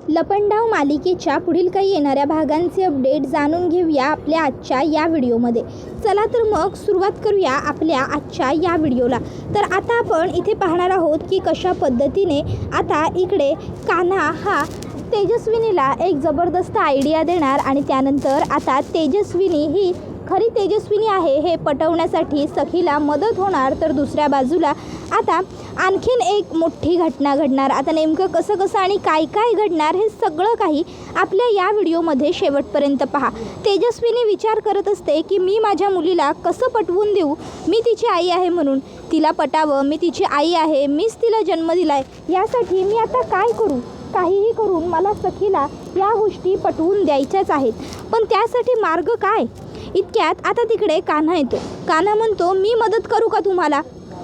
लपंडाव मालिकेच्या पुढील काही येणाऱ्या भागांचे अपडेट जाणून घेऊया आपल्या आजच्या या व्हिडिओमध्ये. चला तर मग सुरुवात करूया आपल्या आजच्या या व्हिडिओला. तर आता आपण इथे पाहणार आहोत की कशा पद्धतीने आता इकडे कान्हा हा तेजस्विनीला एक जबरदस्त आयडिया देणार आणि त्यानंतर आता तेजस्विनी ही खरी तेजस्विनी आहे हे पटवण्यासाठी सखीला मदत होणार. तर दुसऱ्या बाजूला आता आणखीन एक मोठी घटना घडणार. आता नेमकं कसं कसं आणि काय काय घडणार हे सगळं काही आपल्या या व्हिडिओमध्ये शेवटपर्यंत पहा. तेजस्विनी विचार करत असते की मी माझ्या मुलीला कसं पटवून देऊ, मी तिची आई आहे म्हणून तिला पटावं, मी तिची आई आहे, मीच तिला जन्म दिला आहे, यासाठी मी आता काय करू, काहीही करून मला सखीला या गोष्टी पटवून द्यायच्याच आहेत. पण त्यासाठी मार्ग काय. इतक्यात आता तिकडे कान्हा येतो. कान्हा म्हणतो मी मदत करू का तुम्हाला.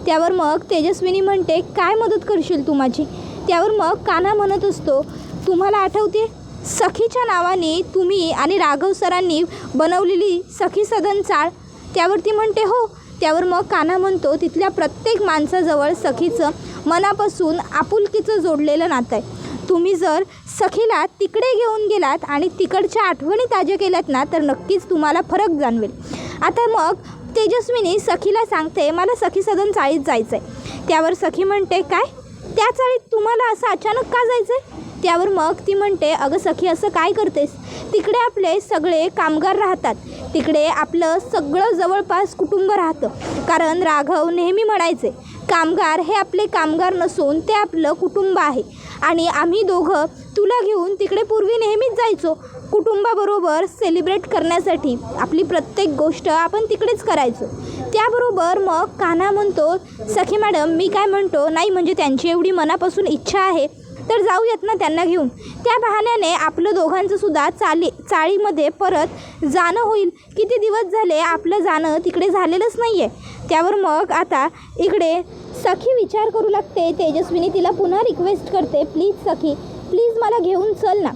त्यावर मग तेजस्विनी म्हणते काय मदत करशील तू माझी. त्यावर मग कान्हा म्हणत असतो तुम्हाला आठवते सखीच्या नावाने तुम्ही आणि राघव सरांनी बनवलेली सखी सदन चाळ. त्यावरती म्हणते हो. त्यावर मग कान्हा म्हणतो तिथल्या प्रत्येक माणसाजवळ सखीचं मनापासून आपुलकीचं जोडलेलं नातं आहे. तुम्ही जर सखीला तिकडे घेऊन गेलात आणि तिकडच्या आठवणी ताज्या केल्यात ना तर नक्कीच तुम्हाला फरक जाणवेल. आता मग तेजस्विनी सखीला सांगते मला सखी सदन चाळीत जायचं आहे. त्यावर सखी म्हणते काय, त्या चाळीत तुम्हाला असं अचानक का जायचं आहे. त्यावर मग ती म्हणते अगं सखी असं काय करतेस, तिकडे आपले सगळे कामगार राहतात, तिकडे आपलं सगळं जवळपास कुटुंब राहतं. कारण राघव नेहमी म्हणायचे कामगार हे आपले कामगार नसून ते आपलं कुटुंब आहे आणि आम्ही दोघं तुला घेऊन तिकडे पूर्वी नेहमीच जायचो कुटुंबाबरोबर सेलिब्रेट करण्यासाठी. आपली प्रत्येक गोष्ट आपण तिकडेच करायचो. त्याबरोबर मग कान्हा म्हणतो सखी मॅडम मी काय म्हणतो नाही म्हणजे त्यांची एवढी मनापासून इच्छा आहे तर जाऊयात ना त्यांना घेऊन. त्या बहाण्याने आपलं दोघांचंसुद्धा चाळीमध्ये परत जाणं होईल. किती दिवस झाले आपलं जाणं तिकडे झालेलंच नाही आहे. त्यावर मग आता इकडे सखी विचार करू लागते. तेजस्विनी तिला पुन्हा रिक्वेस्ट करते प्लीज सखी प्लीज मला घेऊन चल ना.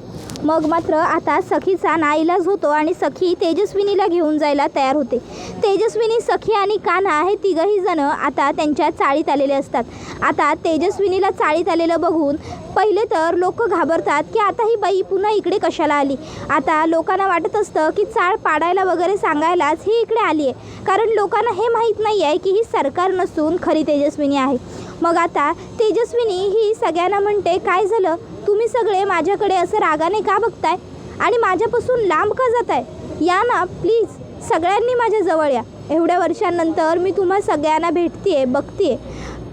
मग मात्र आता सखीचा नाईलाज होतो आणि सखी तेजस्विनीला घेऊन जायला तयार होते. तेजस्विनी सखी आणि कान्हा हे तिघंही जणं आता त्यांच्या चाळीत आलेले असतात. आता तेजस्विनीला चाळीत आलेलं बघून पहिले तर लोक घाबरतात की आता ही बाई पुन्हा इकडे कशाला आली. आता लोकांना वाटत असतं की चाळ पाडायला वगैरे सांगायलाच ही इकडे आली आहे. कारण लोकांना हे माहीत नाही आहे की ही सरकार नसून खरी तेजस्विनी आहे. मग आता तेजस्विनी ही सगळ्यांना म्हणते काय झालं, तुम्ही सगळे माझ्याकडे असं रागाने का बघताय आणि माझ्यापासून लांब का जाताय. या ना प्लीज सगळ्यांनी माझ्या जवळ या. एवढ्या वर्षांनंतर मी तुम्हा सगळ्यांना भेटते बघते.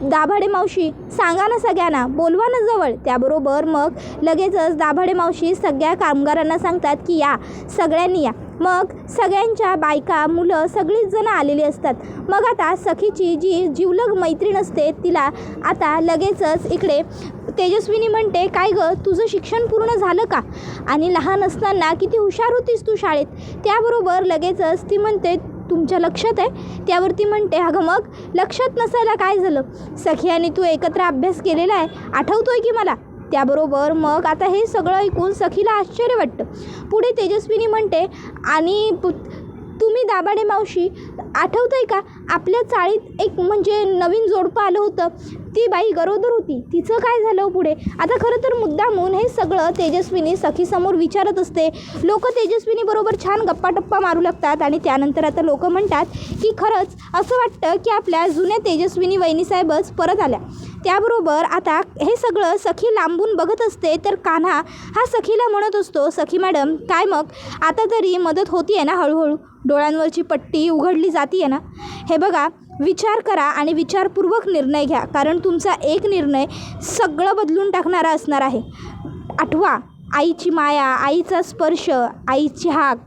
दाभाडे मावशी सांगा ना सगळ्यांना, बोलवा ना जवळ. त्याबरोबर मग लगेचच दाभाडे मावशी सगळ्या कामगारांना सांगतात की या सगळ्यांनी या. मग सगळ्यांच्या बायका मुलं सगळीच जणं आलेली असतात. मग आता सखीची जी जिवलग मैत्रीण असते तिला आता लगेचच इकडे तेजस्विनी म्हणते काय गं तुझं शिक्षण पूर्ण झालं का आणि लहान असताना किती हुशार होतीस तू शाळेत. त्याबरोबर लगेचच ती म्हणते तुमच्या लक्षात आहे. त्यावरती म्हणते अगं मग लक्षात नसायला काय झालं, सखी आणि तू एकत्र अभ्यास केलेला आहे आठवतोय की मला. त्याबरोबर मग आता हे सगळं ऐकून सखीला आश्चर्य वाटतं. पुढे तेजस्विनी म्हणते आणि तुम्ही दाभाडे मावशी आठवतं आहे का आपल्या चाळीत एक म्हणजे नवीन जोडपं आलं होतं, ती बाई गरोदर होती, तिचं काय झालं पुढे. आता खरं तर मुद्दामून हे सगळं तेजस्विनी सखीसमोर विचारत असते. लोक तेजस्विनीबरोबर छान गप्पाटप्पा मारू लागतात आणि त्यानंतर आता लोक म्हणतात की खरंच असं वाटतं की आपल्या जुन्या तेजस्विनी वहिनीसाहेबच परत आल्या. त्याबरोबर आता हे सगळं सखी लांबून बघत असते. तर कान्हा हा सखीला म्हणत असतो सखी मॅडम काय मग आता तरी मदत होती आहे ना, हळूहळू डोळ्यांवरची पट्टी उघडली जाती आहे ना. हे बघा विचार करा आणि विचारपूर्वक निर्णय घ्या कारण तुमचा एक निर्णय सगळं बदलून टाकणारा असणार आहे. आठवा आईची माया, आईचा स्पर्श, आईची हाक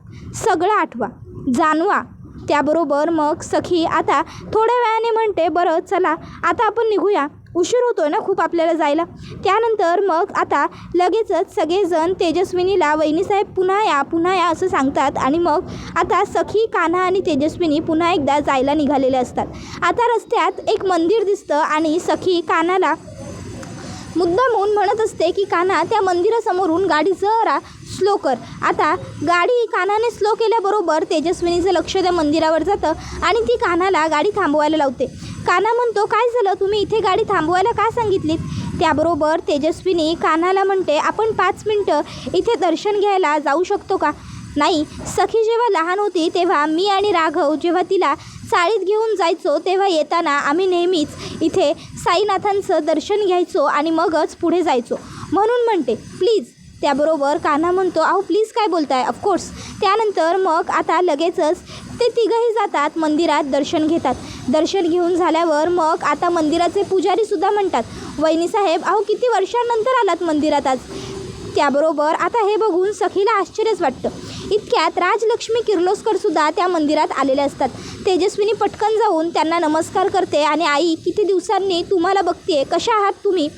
सगळं आठवा, जाणवा. त्याबरोबर मग सखी आता थोड्या वेळाने म्हणते बरं चला आता आपण निघूया, उशीर होतो ना खूप आपल्याला जायला. त्यानंतर मग आता लगेचच सगळेजण तेजस्विनीला वहिनीसाहेब पुन्हा या असं सांगतात आणि मग आता सखी कान्हा आणि तेजस्विनी पुन्हा एकदा जायला निघालेले असतात. आता रस्त्यात एक मंदिर दिसतं आणि सखी कान्हाला मुद्दामून म्हणत असते की कान्हा त्या मंदिरासमोरून गाडी जरा स्लो कर. आता गाडी कान्हाने स्लो केल्याबरोबर तेजस्विनीचं लक्ष त्या मंदिरावर जातं आणि ती कान्हाला गाडी थांबवायला लावते. कान्हा म्हणतो काय झालं तुम्ही इथे गाडी थांबवायला का सांगितलीत. त्याबरोबर तेजस्विनी कान्हाला म्हणते, आपण 5 मिनटं इथे दर्शन घ्यायला जाऊ शकतो का? नाही, सखी जेव्हा लहान होती तेव्हा मी आणि राघव जेव्हा तिला चाळीत घेऊन जायचो तेव्हा येताना आम्ही नेहमीच इथे साईनाथांचं दर्शन घ्यायचो आणि मगच पुढे जायचो, म्हणून म्हणते प्लीज. त्याबरोबर कान्हा म्हणतो, अहो प्लीज काय बोलताय, ऑफकोर्स. त्यानंतर मग आता लगेचच ते तिघंही जातात मंदिरात, दर्शन घेतात. दर्शन घेऊन झाल्यावर मग आता मंदिराचे पुजारीसुद्धा म्हणतात, वहिनीसाहेब अहो किती वर्षांनंतर आलात मंदिरात आज. त्याबरोबर आता हे बघून सखीला आश्चर्यच वाटतं. इतक्यात राजलक्ष्मी किर्लोस्करसुद्धा त्या मंदिरात आलेले असतात. तेजस्विनी पटकन जाऊन त्यांना नमस्कार करते आणि आई किती दिवसांनी तुम्हाला बघते, कशा आहात तुम्ही,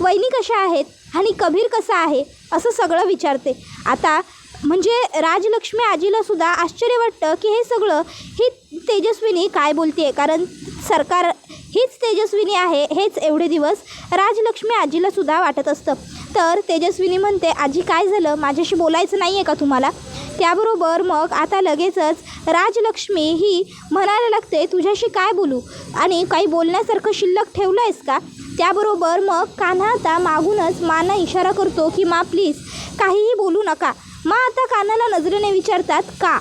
वहिनी कशा आहेत आणि कबीर कसा आहे, असं सगळं विचारते. आता म्हणजे राजलक्ष्मी आजीलासुद्धा आश्चर्य वाटतं की हे सगळं ही तेजस्विनी काय बोलते, कारण सरकार हीच तेजस्विनी आहे हेच एवढे दिवस राजलक्ष्मी आजीलासुद्धा वाटत असतं. तर तेजस्विनी म्हणते, आजी काय झालं, माझ्याशी बोलायचं नाही आहे का तुम्हाला? त्याबरोबर मग आता लगेचच राजलक्ष्मी ही म्हणायला लागते, तुझ्याशी काय बोलू आणि काही बोलण्यासारखं शिल्लक ठेवलं आहेस का? त्याबरोबर मग कान्हा आता मागूनच माना इशारा करतो की मा प्लीज काहीही बोलू नका. मा आता कान्हाला नजरेने विचारतात, का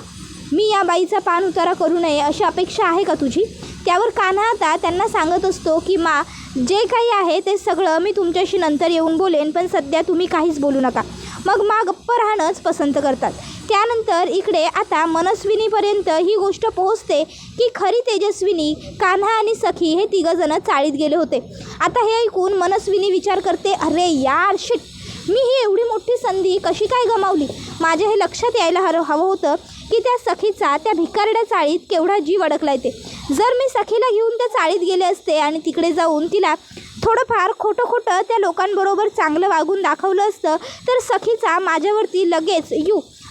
मी या बाईचा पान उतारा करू नये अशी अपेक्षा आहे का तुझी? त्यावर कान्हा आता त्यांना सांगत असतो की मा जे काही आहे ते सगळं मी तुमच्याशी नंतर येऊन बोलेन, पण सध्या तुम्ही काहीच बोलू नका. मग मा गप्प राहणंच पसंत करतात. त्यानंतर इकडे आता मनस्विनीपर्यंत ही गोष्ट पोहोचते की खरी तेजस्विनी, कान्हा आणि सखी हे तिघंजणं चाळीत गेले होते. आता हे ऐकून मनस्विनी विचार करते, अरे यार शिट, मी ही एवढी मोठी संधी कशी काय गमावली. माझ्या हे लक्षात यायला हवं होतं की त्या सखीचा त्या भिकारड्या चाळीत केवढा जीव अडकला ते. जर मी सखीला घेऊन त्या चाळीत गेले असते आणि तिकडे जाऊन तिला थोडंफार खोटं त्या लोकांबरोबर चांगलं वागून दाखवलं असतं तर सखीचा माझ्यावरती लगेच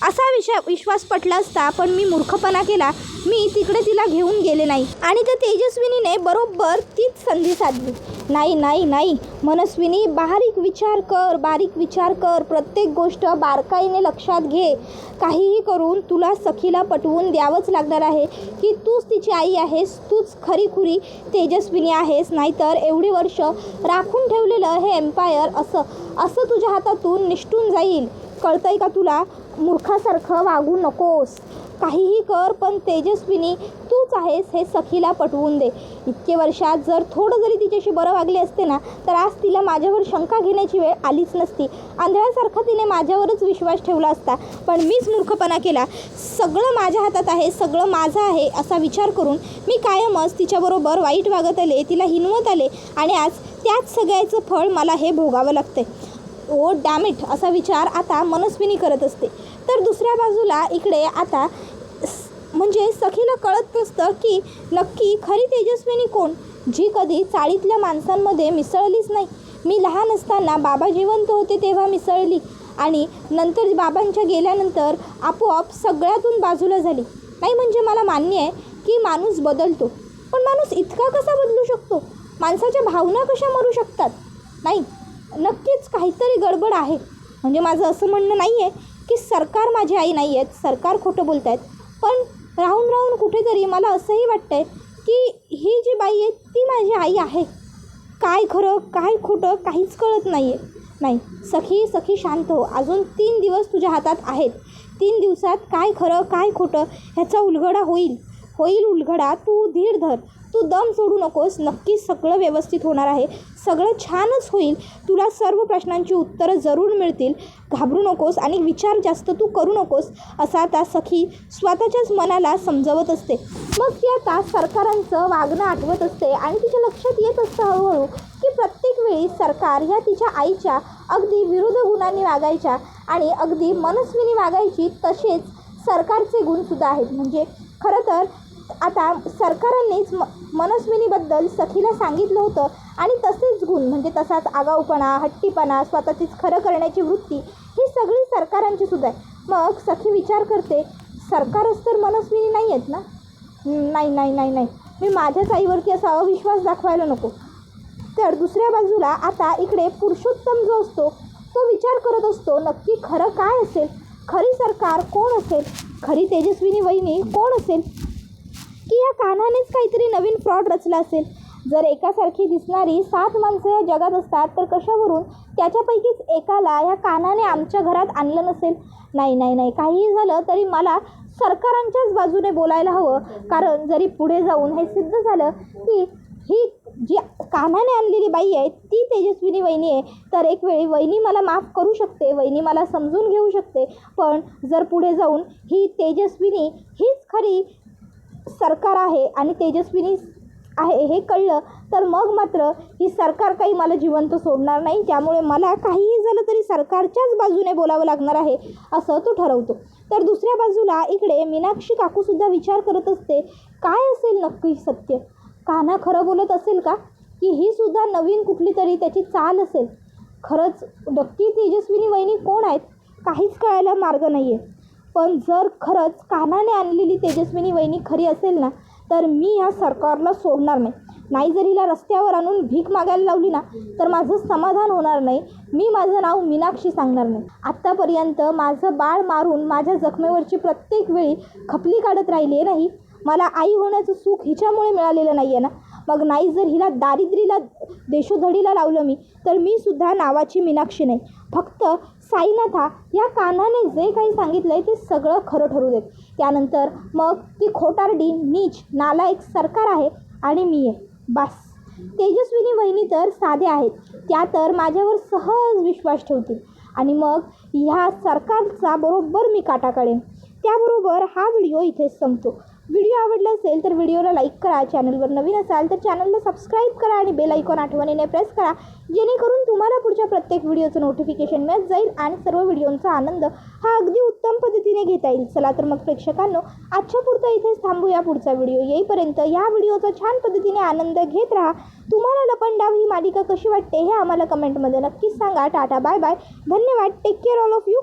असा विश्वास पटला असता. पण मी मूर्खपणा केला, मी तिकडे तिला घेऊन गेले नाही आणि त्या तेजस्विनीने बरोबर तीच संधी साधली. नाही मनस्विनी, बारीक विचार कर, प्रत्येक गोष्ट बारकाईने लक्षात घे. काहीही करून तुला सखीला पटवून द्यावंच लागणार आहे की तूच तिची आई आहेस, तूच खरीखुरी तेजस्विनी आहेस, नाहीतर एवढी वर्ष राखून ठेवलेलं हे एम्पायर असं तुझ्या हातातून निसटून जाईल. कळतंय का तुला? मूर्खासारखं वागू नकोस, काहीही कर, पण तेजस्विनी तूच आहेस हे सखीला पटवून दे. इतके वर्षात जर थोडं जरी तिच्याशी बरं वागले असते ना तर आज तिला माझ्यावर शंका घेण्याची वेळ आलीच नसती. आंधळ्यासारखा तिने माझ्यावरच विश्वास ठेवला असता, पण मीच मूर्खपणा केला. सगळं माझ्या हातात आहे, सगळं माझं आहे असा विचार करून मी कायमच तिच्याबरोबर वाईट वागत आले, तिला हिनवत आले आणि आज त्याच सगळ्याचं फळ मला हे भोगावं लागतंय. ओ डॅमिट असा विचार आता मनस्विनी करत असते. तर दुसऱ्या बाजूला इकडे आता म्हणजे सखीला कळत नसतं की नक्की खरी तेजस्विनी कोण, जी कधी चाळीतल्या माणसांमध्ये मिसळलीच नाही. मी लहान असताना बाबा जिवंत होते तेव्हा मिसळली आणि नंतर बाबांच्या गेल्यानंतर आपोआप सगळ्यातून बाजूला झाली. नाही म्हणजे मला मान्य आहे की माणूस बदलतो, पण माणूस इतका कसा बदलू शकतो? माणसाच्या भावना कशा मरू शकतात? नाही, नक्कीच काहीतरी गडबड आहे. म्हणजे माझं असं म्हणणं नाही आहे की सरकार माझी आई नाही आहेत, सरकार खोटं बोलत आहेत, पण राहून कुठेतरी मला असंही वाटतं आहे की ही जी बाई आहे ती माझी आई आहे. काय खरं काय खोटं काहीच कळत नाही आहे. नाही सखी शांत हो, अजून 3 दिवस तुझ्या हातात आहेत. 3 दिवसात काय खरं काय खोटं ह्याचा उलगडा होईल उलगडा. तू धीर धर, तू दम सोडू नकोस, नक्कीच सगळं व्यवस्थित होणार आहे, सगळं छानच होईल. तुला सर्व प्रश्नांची उत्तरं जरूर मिळतील, घाबरू नकोस आणि विचार जास्त तू करू नकोस असा आता सखी स्वतःच्याच मनाला समजवत असते. मग ती आता सरकारांचं वागणं आठवत असते आणि तिच्या लक्षात येत असतं हळूहळू की प्रत्येक वेळी सरकार ह्या तिच्या आईच्या अगदी विरुद्ध गुणांनी वागायच्या आणि अगदी मनस्विनी वागायची तसेच सरकारचे गुणसुद्धा आहेत. म्हणजे खरं तर आता सरकारांनीच मनस्विनीबद्दल सखीला सांगितलं होतं आणि तसेच गुण म्हणजे तसाच आगाऊपणा, हट्टीपणा, स्वतःचीच खरं करण्याची वृत्ती ही सगळी सरकारांची सुद्धा आहे. मग सखी विचार करते, सरकारच तर मनस्विनी नाही आहेत ना? नाही, मी माझ्याच आईवरती असा अविश्वास दाखवायला नको. तर दुसऱ्या बाजूला आता इकडे पुरुषोत्तम जो असतो तो विचार करत असतो नक्की खरं काय असेल, खरी सरकार कोण असेल, खरी तेजस्विनी वहिनी कोण असेल, की या कान्हानेच काहीतरी नवीन फ्रॉड रचला असेल. जर एकासारखी दिसणारी 7 माणसं या जगात असतात तर कशावरून त्याच्यापैकीच एकाला या कान्हाने आमच्या घरात आणलं नसेल? नाही, काहीही झालं तरी मला सरकारांच्याच बाजूने बोलायला हवं. कारण जरी पुढे जाऊन हे सिद्ध झालं की ही जी कान्हाने आणलेली बाई आहे ती तेजस्विनी वहिनी आहे, तर एक वेळी वहिनी मला माफ करू शकते, वहिनी मला समजून घेऊ शकते. पण जर पुढे जाऊन ही तेजस्विनी हीच खरी सरकार आहे आणि तेजस्विनी आहे हे कळलं तर मग मात्र ही सरकार काही मला जिवंत सोडणार नाही. त्यामुळे मला काहीही झालं तरी सरकारच्याच बाजूने बोलावं लागणार आहे असं तो ठरवतो. तर दुसऱ्या बाजूला इकडे मीनाक्षी काकूसुद्धा विचार करत असते, काय असेल नक्की सत्य? कान्हा खरं बोलत असेल का, की ही सुद्धा नवीन कुठली तरी त्याची चाल असेल? खरंच नक्की तेजस्विनी वहिनी कोण आहेत काहीच कळायला मार्ग नाही आहे. पण जर खरंच कान्हाने आणलेली तेजस्विनी वहिनी खरी असेल ना, तर मी या सरकारला सोडणार नाही. जर हिला रस्त्यावर आणून भीक मागायला लावली ना तर माझं समाधान होणार नाही. मी माझं नाव मीनाक्षी सांगणार नाही. आत्तापर्यंत माझं बाळ मारून माझ्या जखमेवरची प्रत्येक वेळी खपली काढत राहिली आहे नाही. मला आई होण्याचं सुख हिच्यामुळे मिळालेलं नाही आहे ना. मग नाही जर हिला दारिद्र्याला देशोधडीला लावलं मी, तर मी सुद्धा नावाची मीनाक्षी नाही. फक्त साईनाथा या कान्हाने जे काही सांगितलं आहे ते सगळं खरं ठरू देत. त्यानंतर मग ती खोटारडी नीच नालायक सरकार आहे आणि मी आहे बस. तेजस्विनी वहिनी तर साध्या आहेत, त्या तर माझ्यावर सहज विश्वास ठेवतील आणि मग ह्या सरकारचा बरोबर मी काटा काढेन. त्याबरोबर हा व्हिडिओ इथेच संपतो. व्हिडिओ आवडला असेल तर व्हिडिओला लाईक करा, चॅनलवर नवीन असाल तर चॅनलला सबस्क्राईब करा आणि बेल आयकॉन आठवणीने प्रेस करा, जेणेकरून तुम्हाला पुढच्या प्रत्येक व्हिडिओचं नोटिफिकेशन मिळत जाईल आणि सर्व व्हिडिओंचा आनंद हा अगदी उत्तम पद्धतीने घेता येईल. चला तर मग प्रेक्षकांनो, आजच्या पुरतं इथेच थांबूया. पुढचा व्हिडिओ येईपर्यंत या व्हिडिओचा छान पद्धतीने आनंद घेत राहा. तुम्हाला लपंडाव ही मालिका कशी वाटते हे आम्हाला कमेंटमध्ये नक्कीच सांगा. टाटा बाय बाय, धन्यवाद, take care all of you.